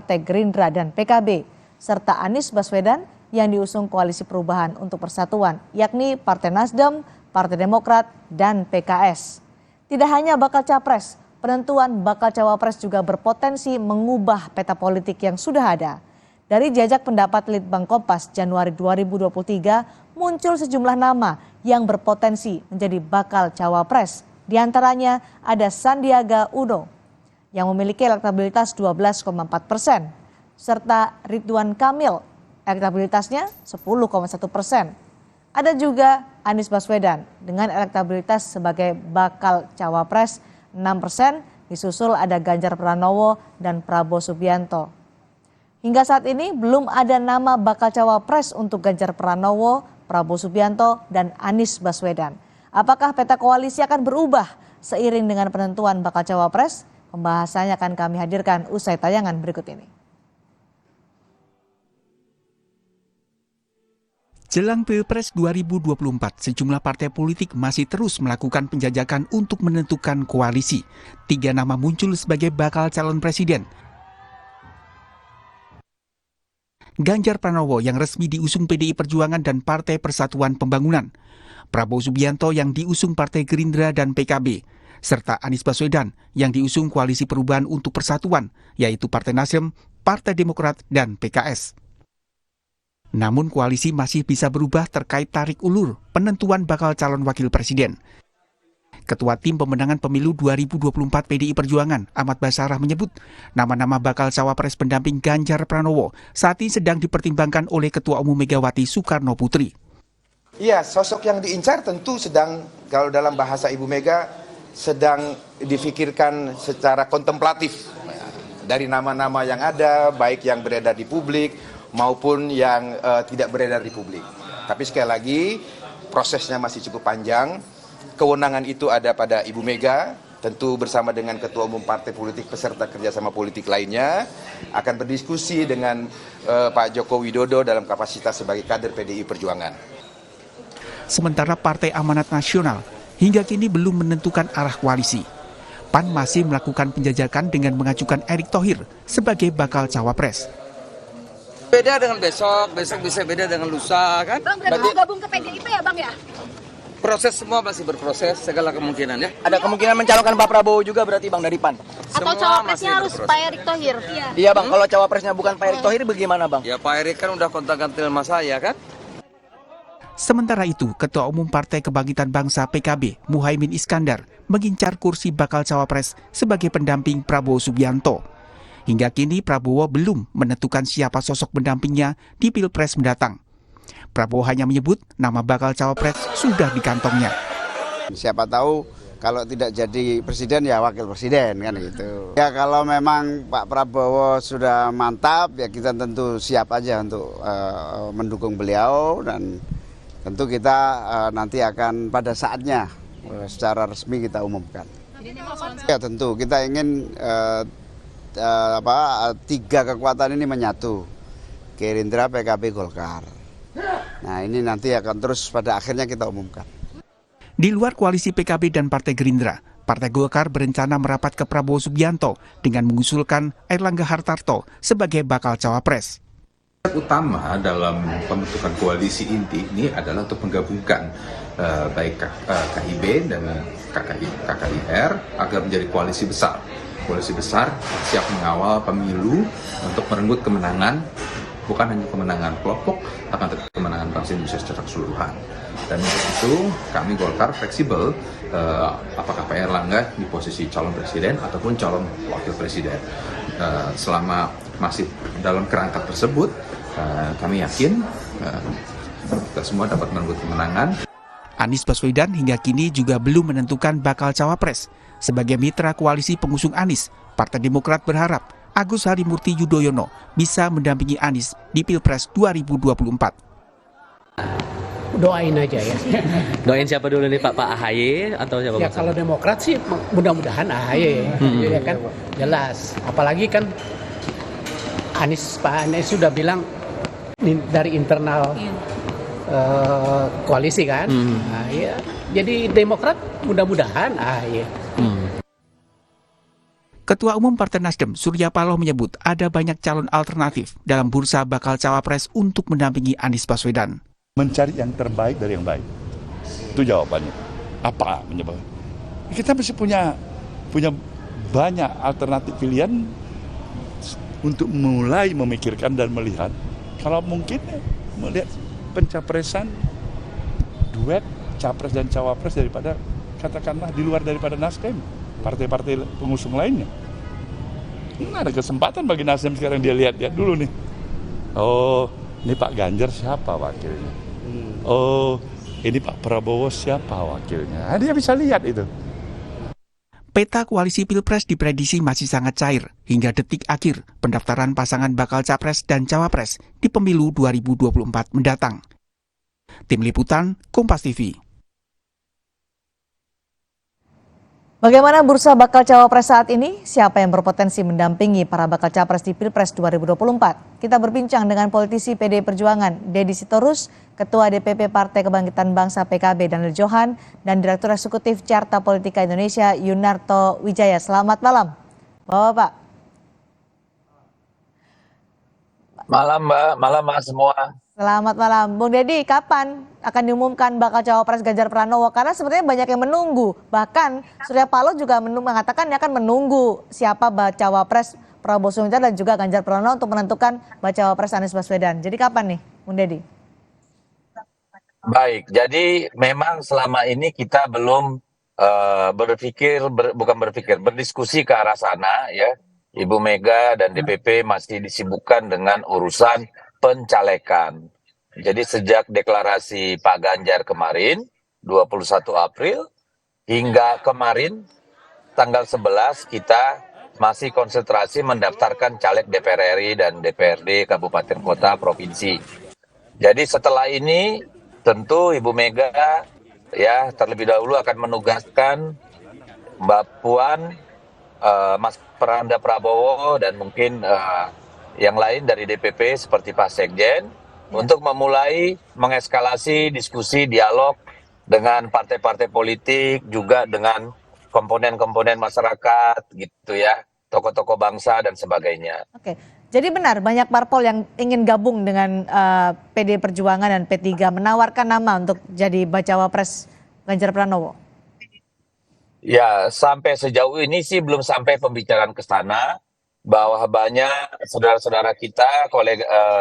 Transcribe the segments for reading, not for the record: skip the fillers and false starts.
Partai Gerindra dan PKB, serta Anies Baswedan yang diusung Koalisi Perubahan untuk Persatuan, yakni Partai Nasdem, Partai Demokrat, dan PKS. Tidak hanya bakal capres, penentuan bakal cawapres juga berpotensi mengubah peta politik yang sudah ada. Dari jajak pendapat Litbang Kompas Januari 2023 muncul sejumlah nama yang berpotensi menjadi bakal cawapres. Di antaranya ada Sandiaga Uno yang memiliki elektabilitas 12,4%, serta Ridwan Kamil elektabilitasnya 10,1%. Ada juga Anies Baswedan dengan elektabilitas sebagai bakal cawapres 6%, disusul ada Ganjar Pranowo dan Prabowo Subianto. Hingga saat ini belum ada nama bakal cawapres untuk Ganjar Pranowo, Prabowo Subianto, dan Anies Baswedan. Apakah peta koalisi akan berubah seiring dengan penentuan bakal cawapres? Pembahasannya akan kami hadirkan usai tayangan berikut ini. Jelang Pilpres 2024, sejumlah partai politik masih terus melakukan penjajakan untuk menentukan koalisi. 3 nama muncul sebagai bakal calon presiden. Ganjar Pranowo yang resmi diusung PDI Perjuangan dan Partai Persatuan Pembangunan, Prabowo Subianto yang diusung Partai Gerindra dan PKB, serta Anies Baswedan yang diusung Koalisi Perubahan untuk Persatuan, yaitu Partai Nasdem, Partai Demokrat, dan PKS. Namun koalisi masih bisa berubah terkait tarik ulur penentuan bakal calon wakil presiden. Ketua Tim Pemenangan Pemilu 2024 PDI Perjuangan, Ahmad Basarah menyebut nama-nama bakal cawapres pendamping Ganjar Pranowo saat ini sedang dipertimbangkan oleh Ketua Umum Megawati Soekarno Putri. Iya, sosok yang diincar tentu sedang, kalau dalam bahasa Ibu Mega, sedang difikirkan secara kontemplatif. Dari nama-nama yang ada, baik yang beredar di publik maupun yang tidak beredar di publik. Tapi sekali lagi, prosesnya masih cukup panjang. Kewenangan itu ada pada Ibu Mega, tentu bersama dengan Ketua Umum Partai Politik peserta kerjasama politik lainnya, akan berdiskusi dengan Pak Joko Widodo dalam kapasitas sebagai kader PDI Perjuangan. Sementara Partai Amanat Nasional hingga kini belum menentukan arah koalisi. PAN masih melakukan penjajakan dengan mengajukan Erick Thohir sebagai bakal cawapres. Beda dengan besok bisa beda dengan lusa kan? Bang, berarti mau gabung ke PDIP ya Bang ya? Proses semua masih berproses, segala kemungkinan ya. Ada kemungkinan mencalonkan Pak Prabowo juga berarti Bang dari PAN? Atau cawapresnya harus Pak Erick Thohir? Iya Bang, kalau cawapresnya bukan Pak Erick Thohir bagaimana Bang? Ya Pak Erick kan udah kontak-kantil sama saya kan? Sementara itu, Ketua Umum Partai Kebangkitan Bangsa PKB, Muhaimin Iskandar, mengincar kursi bakal cawapres sebagai pendamping Prabowo Subianto. Hingga kini Prabowo belum menentukan siapa sosok pendampingnya di Pilpres mendatang. Prabowo hanya menyebut nama bakal cawapres sudah di kantongnya. Siapa tahu kalau tidak jadi presiden ya wakil presiden kan gitu. Ya kalau memang Pak Prabowo sudah mantap ya kita tentu siap aja untuk mendukung beliau dan tentu kita nanti akan pada saatnya secara resmi kita umumkan. Ya tentu kita ingin 3 kekuatan ini menyatu, Gerindra, PKB, Golkar. Nah ini nanti akan terus pada akhirnya kita umumkan. Di luar koalisi PKB dan Partai Gerindra, Partai Golkar berencana merapat ke Prabowo Subianto dengan mengusulkan Airlangga Hartarto sebagai bakal cawapres. Utama dalam pembentukan koalisi inti ini adalah untuk menggabungkan baik KIB dan KKIR agar menjadi koalisi besar. Koalisi besar siap mengawal pemilu untuk merenggut kemenangan, bukan hanya kemenangan kelompok, tapi kemenangan bangsa Indonesia secara keseluruhan. Dan untuk itu kami Golkar fleksibel, apakah Pak Airlangga di posisi calon presiden ataupun calon wakil presiden. Selama masih dalam kerangka tersebut, kami yakin kita semua dapat merenggut kemenangan. Anies Baswedan hingga kini juga belum menentukan bakal cawapres. Sebagai mitra koalisi pengusung Anies, Partai Demokrat berharap Agus Harimurti Yudhoyono bisa mendampingi Anies di Pilpres 2024. Doain aja ya. Doain siapa dulu nih Pak AHY atau siapa? Ya kalau Demokrat sih mudah-mudahan AHY ya kan jelas. Apalagi kan Pak Anies sudah bilang dari internal koalisi kan. Nah, ya. Jadi Demokrat mudah-mudahan AHY. Ketua Umum Partai Nasdem, Surya Paloh menyebut ada banyak calon alternatif dalam bursa bakal cawapres untuk mendampingi Anies Baswedan. Mencari yang terbaik dari yang baik. Itu jawabannya. Apa menyebabkan? Kita mesti punya banyak alternatif pilihan untuk mulai memikirkan dan melihat. Kalau mungkin melihat pencapresan, duet capres dan cawapres daripada, katakanlah di luar daripada Nasdem, partai-partai pengusung lainnya. Ada kesempatan bagi Nasdem sekarang, dia lihat dulu nih. Oh, ini Pak Ganjar siapa wakilnya? Oh, ini Pak Prabowo siapa wakilnya? Dia bisa lihat itu. Peta koalisi Pilpres diprediksi masih sangat cair hingga detik akhir pendaftaran pasangan bakal capres dan cawapres di pemilu 2024 mendatang. Tim Liputan, Kompas TV. Bagaimana bursa bakal cawapres saat ini? Siapa yang berpotensi mendampingi para bakal capres di Pilpres 2024? Kita berbincang dengan politisi PDI Perjuangan, Deddy Sitorus, Ketua DPP Partai Kebangkitan Bangsa PKB Daniel Johan, dan Direktur Eksekutif Carta Politika Indonesia Yunarto Wijaya. Selamat malam, Bapak-bapak. Malam Mbak, malam Mas semua. Selamat malam. Bung Deddy, kapan akan diumumkan bakal cawapres Ganjar Pranowo? Karena sebenarnya banyak yang menunggu. Bahkan Surya Paloh juga mengatakan dia akan menunggu siapa cawapres Prabowo Subianto dan juga Ganjar Pranowo untuk menentukan cawapres Anies Baswedan. Jadi kapan nih, Bung Deddy? Baik, jadi memang selama ini kita belum berdiskusi ke arah sana ya. Ibu Mega dan DPP masih disibukkan dengan urusan pencalekan. Jadi sejak deklarasi Pak Ganjar kemarin 21 April hingga kemarin tanggal 11 kita masih konsentrasi mendaftarkan caleg DPR RI dan DPRD kabupaten kota provinsi. Jadi setelah ini tentu Ibu Mega ya terlebih dahulu akan menugaskan Mbak Puan, Mas Prananda Prabowo dan mungkin yang lain dari DPP seperti Pak Sekjen untuk memulai mengeskalasi diskusi dialog dengan partai-partai politik juga dengan komponen-komponen masyarakat gitu ya, tokoh-tokoh bangsa dan sebagainya. Oke, jadi benar banyak parpol yang ingin gabung dengan PDI Perjuangan dan P3 menawarkan nama untuk jadi cawapres Ganjar Pranowo. Ya, sampai sejauh ini sih belum sampai pembicaraan ke sana. Bahwa banyak saudara-saudara kita,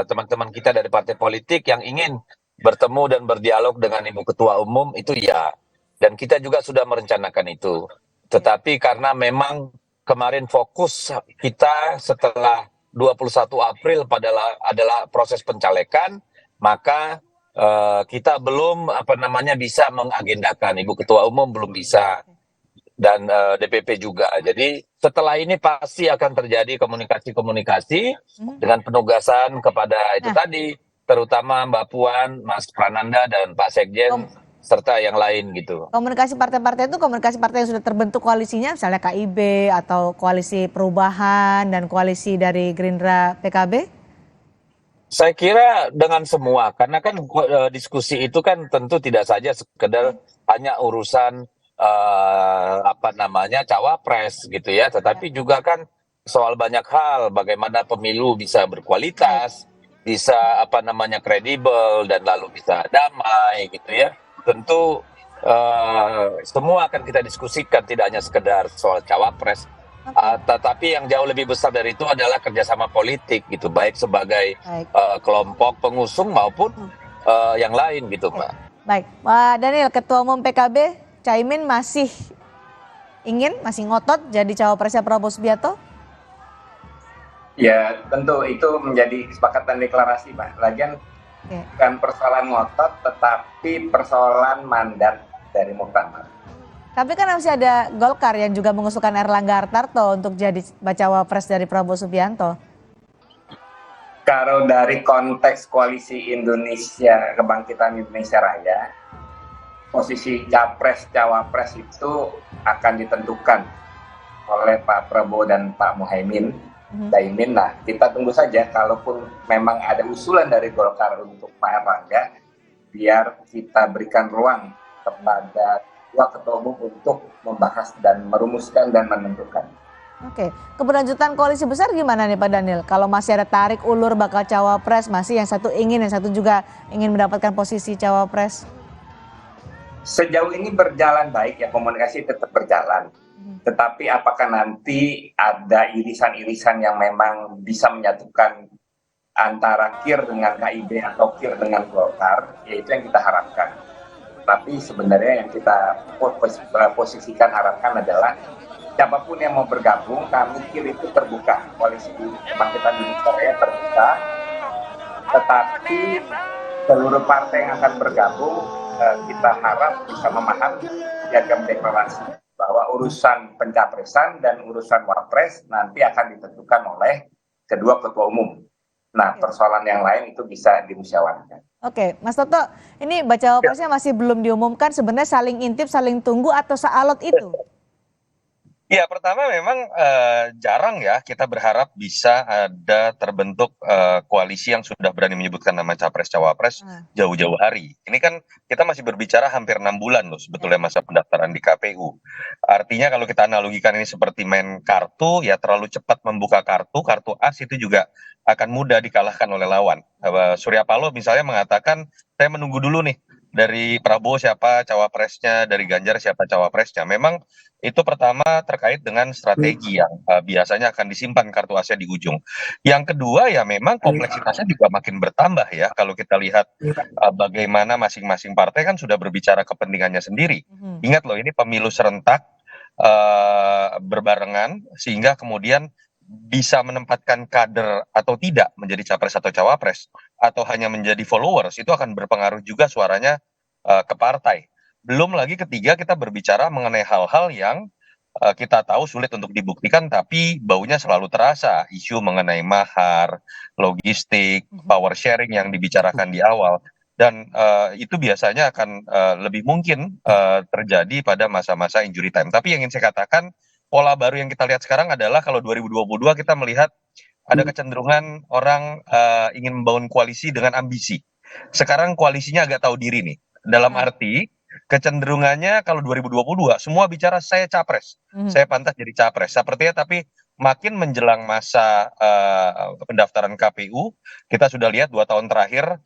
teman-teman kita dari partai politik yang ingin bertemu dan berdialog dengan Ibu Ketua Umum itu ya. Dan kita juga sudah merencanakan itu. Tetapi karena memang kemarin fokus kita setelah 21 April adalah proses pencalekan, maka kita belum bisa mengagendakan. Ibu Ketua Umum belum bisa. Dan DPP juga. Jadi setelah ini pasti akan terjadi komunikasi-komunikasi dengan penugasan kepada itu tadi, terutama Mbak Puan, Mas Prananda dan Pak Sekjen serta yang lain gitu. Komunikasi partai-partai itu komunikasi partai yang sudah terbentuk koalisinya, misalnya KIB atau koalisi perubahan dan koalisi dari Gerindra PKB? Saya kira dengan semua, karena kan diskusi itu kan tentu tidak saja sekedar hanya urusan cawapres gitu ya, tetapi juga kan soal banyak hal, bagaimana pemilu bisa berkualitas, bisa kredibel dan lalu bisa damai gitu ya. Tentu semua akan kita diskusikan, tidak hanya sekedar soal cawapres, tetapi yang jauh lebih besar dari itu adalah kerjasama politik gitu, baik sebagai kelompok pengusung maupun yang lain gitu, Pak. Baik, Pak Daniel, Ketua Umum PKB Caimin masih ngotot jadi cawapresnya Prabowo Subianto? Ya, tentu itu menjadi kesepakatan deklarasi, Pak. Lagian bukan persoalan ngotot, tetapi persoalan mandat dari Muktamar. Tapi kan masih ada Golkar yang juga mengusulkan Erlangga Hartarto untuk jadi cawapres dari Prabowo Subianto. Kalau dari konteks koalisi Indonesia Kebangkitan Indonesia Raya, posisi capres-cawapres itu akan ditentukan oleh Pak Prabowo dan Pak Muhaimin. Nah, kita tunggu saja, kalaupun memang ada usulan dari Golkar untuk Pak Erlangga, biar kita berikan ruang kepada dua ketua umum untuk membahas dan merumuskan dan menentukan. Oke, keberlanjutan koalisi besar gimana nih Pak Daniel? Kalau masih ada tarik ulur bakal cawapres, masih yang satu ingin, yang satu juga ingin mendapatkan posisi cawapres? Sejauh ini berjalan baik ya, komunikasi tetap berjalan. Tetapi apakah nanti ada irisan-irisan yang memang bisa menyatukan antara KIR dengan KIB atau KIR dengan Golkar, ya itu yang kita harapkan. Tapi sebenarnya yang kita posisikan harapkan adalah siapapun yang mau bergabung, kami KIR itu terbuka, koalisi Kebangkitan Indonesia Raya terbuka, tetapi seluruh partai yang akan bergabung kita harap bisa memahami piagam deklarasi bahwa urusan pencapresan dan urusan wapres nanti akan ditentukan oleh kedua ketua umum. Nah, persoalan yang lain itu bisa dimusyawarahkan. Oke, Mas Toto, ini baca wapresnya masih belum diumumkan, sebenarnya saling intip, saling tunggu atau sealot itu? Ya, pertama memang jarang ya kita berharap bisa ada terbentuk koalisi yang sudah berani menyebutkan nama capres-cawapres jauh-jauh hari. Ini kan kita masih berbicara hampir 6 bulan loh sebetulnya masa pendaftaran di KPU. Artinya kalau kita analogikan ini seperti main kartu, ya terlalu cepat membuka kartu as itu juga akan mudah dikalahkan oleh lawan. Surya Paloh misalnya mengatakan, saya menunggu dulu nih dari Prabowo siapa cawapresnya, dari Ganjar siapa cawapresnya. Memang itu pertama terkait dengan strategi yang biasanya akan disimpan kartu asnya di ujung. Yang kedua ya memang kompleksitasnya juga makin bertambah ya. Kalau kita lihat bagaimana masing-masing partai kan sudah berbicara kepentingannya sendiri. Ingat loh ini pemilu serentak berbarengan sehingga kemudian bisa menempatkan kader atau tidak menjadi capres atau cawapres atau hanya menjadi followers itu akan berpengaruh juga suaranya ke partai. Belum lagi ketiga kita berbicara mengenai hal-hal yang kita tahu sulit untuk dibuktikan tapi baunya selalu terasa. Isu mengenai mahar, logistik, power sharing yang dibicarakan di awal. Dan itu biasanya akan lebih mungkin terjadi pada masa-masa injury time. Tapi yang ingin saya katakan, pola baru yang kita lihat sekarang adalah kalau 2022 kita melihat ada kecenderungan orang ingin membangun koalisi dengan ambisi. Sekarang koalisinya agak tahu diri nih. Dalam arti kecenderungannya kalau 2022 semua bicara saya capres, saya pantas jadi capres. Sepertinya tapi makin menjelang masa pendaftaran KPU, kita sudah lihat 2 tahun terakhir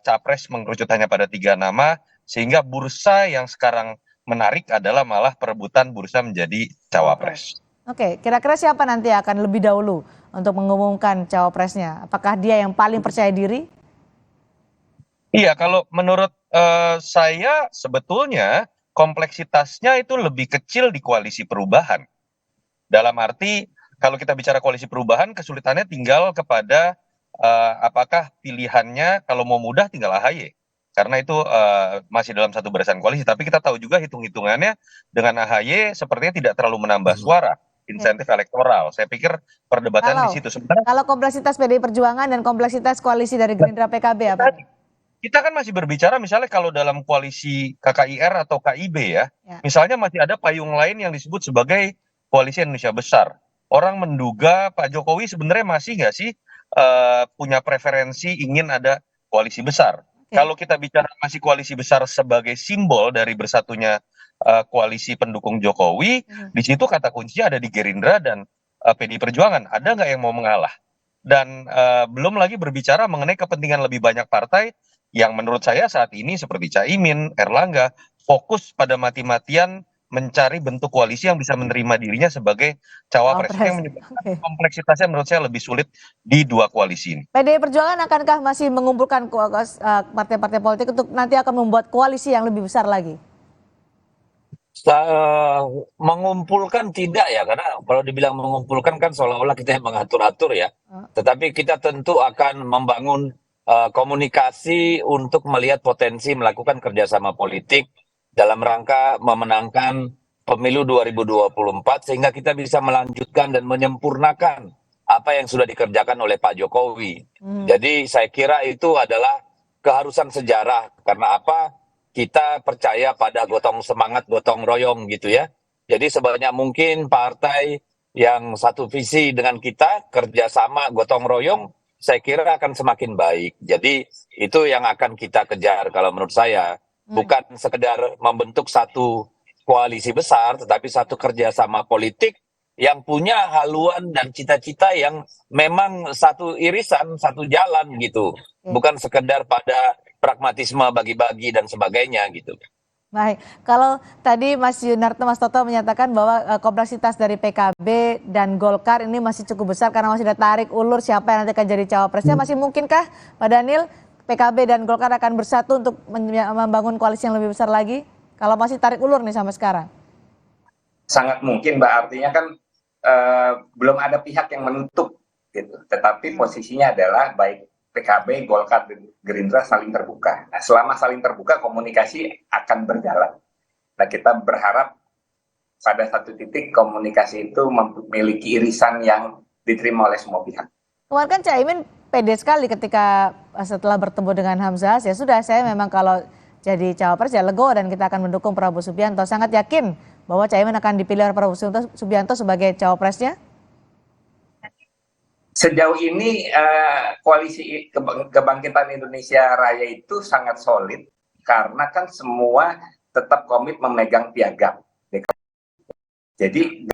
capres mengerucut hanya pada 3 nama, sehingga bursa yang sekarang menarik adalah malah perebutan bursa menjadi cawapres. Oke, kira-kira siapa nanti akan lebih dahulu untuk mengumumkan cawapresnya? Apakah dia yang paling percaya diri? Iya, kalau menurut saya sebetulnya kompleksitasnya itu lebih kecil di koalisi perubahan. Dalam arti kalau kita bicara koalisi perubahan kesulitannya tinggal kepada apakah pilihannya kalau mau mudah tinggal AHY. Karena itu masih dalam satu barisan koalisi. Tapi kita tahu juga hitung-hitungannya dengan AHY sepertinya tidak terlalu menambah suara, insentif elektoral. Saya pikir perdebatan di situ. Sebenarnya kalau kompleksitas PDI Perjuangan dan kompleksitas koalisi dari Gerindra PKB apa? Kita kan masih berbicara misalnya kalau dalam koalisi KKIR atau KIB ya, misalnya masih ada payung lain yang disebut sebagai koalisi Indonesia Besar. Orang menduga Pak Jokowi sebenarnya masih nggak sih punya preferensi ingin ada koalisi besar. Kalau kita bicara masih koalisi besar sebagai simbol dari bersatunya koalisi pendukung Jokowi, di situ kata kuncinya ada di Gerindra dan PDI Perjuangan. Ada nggak yang mau mengalah? Dan belum lagi berbicara mengenai kepentingan lebih banyak partai yang menurut saya saat ini seperti Caimin, Erlangga, fokus pada mati-matian mencari bentuk koalisi yang bisa menerima dirinya sebagai cawapres. Yang menyebabkan kompleksitasnya menurut saya lebih sulit di 2 koalisi ini. PDI Perjuangan akankah masih mengumpulkan partai-partai politik untuk nanti akan membuat koalisi yang lebih besar lagi? Mengumpulkan tidak ya, karena kalau dibilang mengumpulkan kan seolah-olah kita yang mengatur-atur ya. Tetapi kita tentu akan membangun komunikasi untuk melihat potensi melakukan kerjasama politik dalam rangka memenangkan pemilu 2024 sehingga kita bisa melanjutkan dan menyempurnakan apa yang sudah dikerjakan oleh Pak Jokowi. Jadi saya kira itu adalah keharusan sejarah. Karena apa? Kita percaya pada gotong semangat, gotong royong gitu ya. Jadi sebanyak mungkin partai yang satu visi dengan kita, kerjasama gotong royong, saya kira akan semakin baik. Jadi itu yang akan kita kejar kalau menurut saya. Bukan sekedar membentuk satu koalisi besar, tetapi satu kerjasama politik yang punya haluan dan cita-cita yang memang satu irisan, satu jalan gitu. Bukan sekedar pada pragmatisme bagi-bagi dan sebagainya gitu. Baik, kalau tadi Mas Yunarto, Mas Toto menyatakan bahwa kompleksitas dari PKB dan Golkar ini masih cukup besar karena masih ada tarik ulur siapa yang nanti akan jadi cawapresnya. Masih mungkinkah Pak Daniel PKB dan Golkar akan bersatu untuk membangun koalisi yang lebih besar lagi? Kalau masih tarik ulur nih sampai sekarang. Sangat mungkin, Mbak. Artinya kan belum ada pihak yang menutup gitu. Tetapi posisinya adalah baik PKB, Golkar, dan Gerindra saling terbuka. Nah, selama saling terbuka, komunikasi akan berjalan. Nah, kita berharap pada satu titik komunikasi itu memiliki irisan yang diterima oleh semua pihak. Kemarin kan Caimin pede sekali ketika setelah bertemu dengan Hamzah, ya sudah saya memang kalau jadi cawapres ya legowo dan kita akan mendukung Prabowo Subianto. Sangat yakin bahwa Caimin akan dipilih oleh Prabowo Subianto sebagai cawapresnya? Sejauh ini koalisi kebangkitan Indonesia Raya itu sangat solid karena kan semua tetap komit memegang piagam. Jadi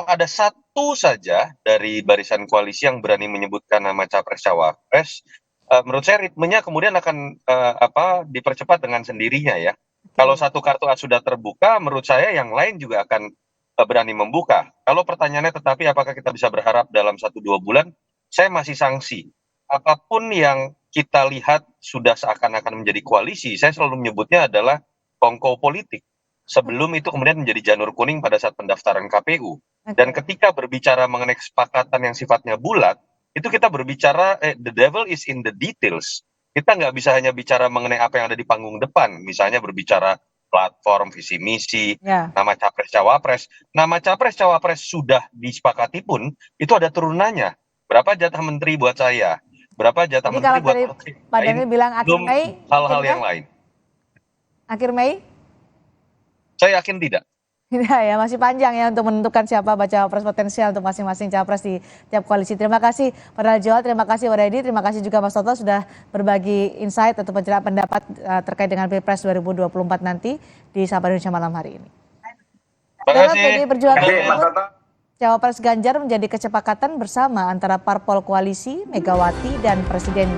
ada satu saja dari barisan koalisi yang berani menyebutkan nama capres-cawapres, menurut saya ritmenya kemudian akan dipercepat dengan sendirinya ya. Kalau satu kartu as sudah terbuka, menurut saya yang lain juga akan berani membuka. Kalau pertanyaannya tetapi apakah kita bisa berharap dalam 1-2 bulan, saya masih sangsi. Apapun yang kita lihat sudah seakan-akan menjadi koalisi, saya selalu menyebutnya adalah kongko politik. Sebelum itu kemudian menjadi janur kuning pada saat pendaftaran KPU. Dan ketika berbicara mengenai kesepakatan yang sifatnya bulat, itu kita berbicara the devil is in the details. Kita nggak bisa hanya bicara mengenai apa yang ada di panggung depan, misalnya berbicara platform, visi misi, nama capres-cawapres. Nama capres-cawapres sudah disepakati pun, itu ada turunannya. Berapa jatah menteri buat saya? Berapa jatah Jadi menteri buat Pak Daniel bilang akhir Mei? Hal-hal yang lain. Akhir Mei? Saya yakin tidak. Tidak ya, masih panjang ya untuk menentukan siapa baca pres potensial untuk masing-masing capres di tiap koalisi. Terima kasih Pak Joel, terima kasih Waredi, terima kasih juga Mas Toto sudah berbagi insight atau pencerahan pendapat terkait dengan Pilpres 2024 nanti di Sapa Indonesia malam hari ini. Terima kasih. PDI Perjuangan Cawapres Ganjar menjadi kesepakatan bersama antara parpol koalisi, Megawati dan Presiden